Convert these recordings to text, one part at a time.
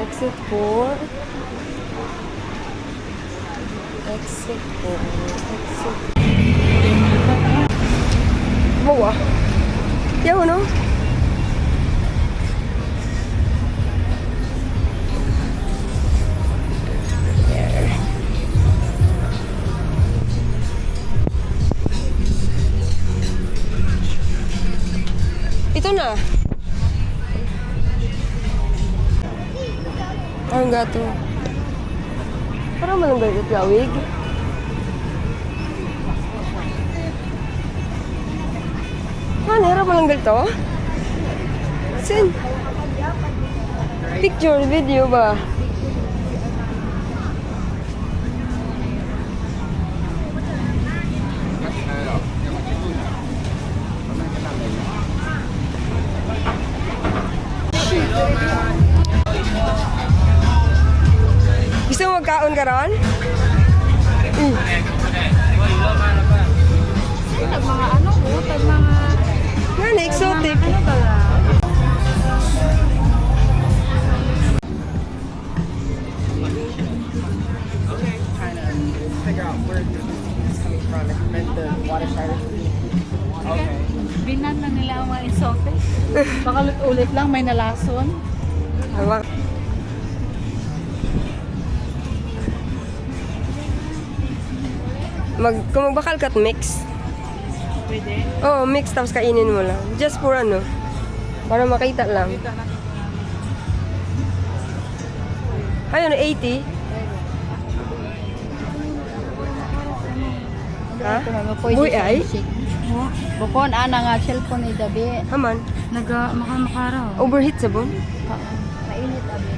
Exit 4. Exit 4. Exit. Bawa. Yaw, no? Ito na. Ang gato. Parang malanggal ito tawig. Nera malanggal to? Sin? Picture, video ba? Gusto mo magkaon ka ron? Tag mga ano po, tag mga... Nga, exotic. Ano ba lang? Kind of figure out where the is coming from and prevent the water sirens from being okay. Binan na nila ang mga exotic. Baka ulit lang, may nalason. Hawak. Kung magbakal ka't mix. Pwede. Oo, mix tapos kainin mo lang. Just for ano. Para makita lang. Ayun, 80. Ha? Buhay ay? Bukon, ana nga, cellphone ay dabi. Haman. Makamakaraw. Overheat sa bon. Mainit abi.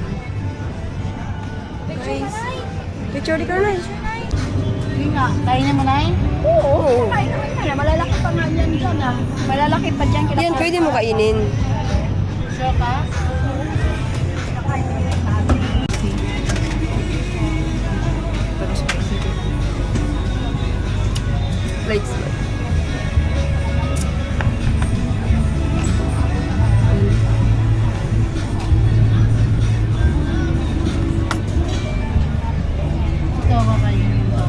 Guys. Picture di ka na eh. Hindi nga, kainin mo na eh? Oo. Kainin mo na, malalaki pa nga yan dyan ah. Malalaki pa dyan. Yan, pwede mo kainin. Sure ka? Lights. Ito ako kainin ito.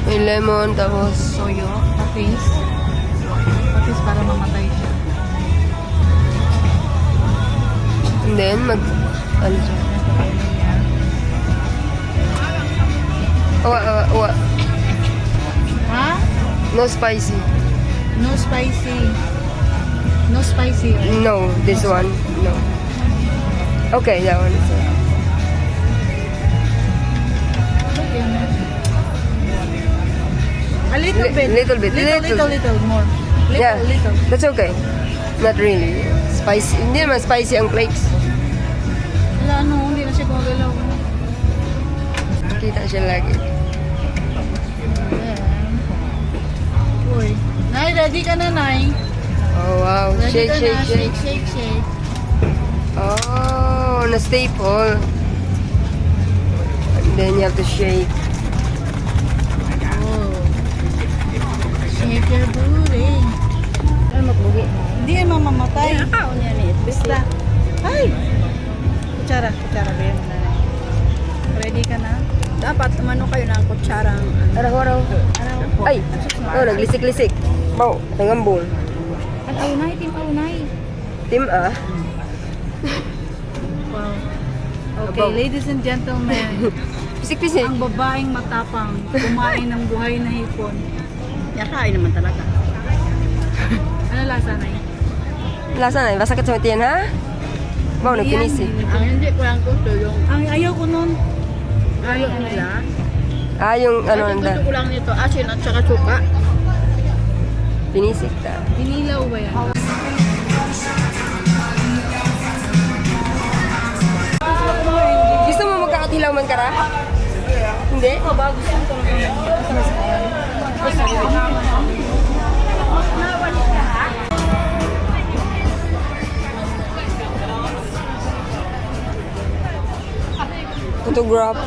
May lemon, tapos Soyo, patis. Patis para mamatay siya. and then ano siya? Owa. Ha? No spicy. No spicy. No spicy. No, this one. No. Okay, that one is A little bit. Little bit. Little more. Yeah, Little. that's okay. Not really. Spicy. Hindi naman spicy ang flakes. Wala ano, hindi na siya gumagalaw. Kita siya lagi. Yeah. Uy. Nay, ready ka na, Nay. Oh, wow. Ready Shake, ka shake, na. shake. Shake, shake. Oh, na staple. And then you have to shake. Oh. Shake your booty. Ano magbugi? Hindi yan mamamatay. Nakakaon yan eh. Basta. Ay! Kutsara ba yun, Nanay? Ready ka na? Dapat tumano kayo ng kutsarang Araw-araw. Ay! Oh, naglisik-lisik. Wow, tangambol. Ang aunay, team aunay. Team ah. Wow. Okay, Abaw. ladies and gentlemen, Pisik-pisik. ang babaeng matapang kumain ng buhay na hipon. Yakain naman talaga. Ano lasa, Nay? Lasa na, basakit sa matiyan ha? Wow, nagpinisik. Ang hindi ko lang gusto yung Ay, ayaw ko nun. ayaw nila. Ah, yung ano Ang nanda. gusto ko lang nito asin at saka suka. Pinisik ta. Inilaw ba yan? Gusto mo magkakatilaw man ka ra? Hindi? Oh, bago siya ito. Photograph.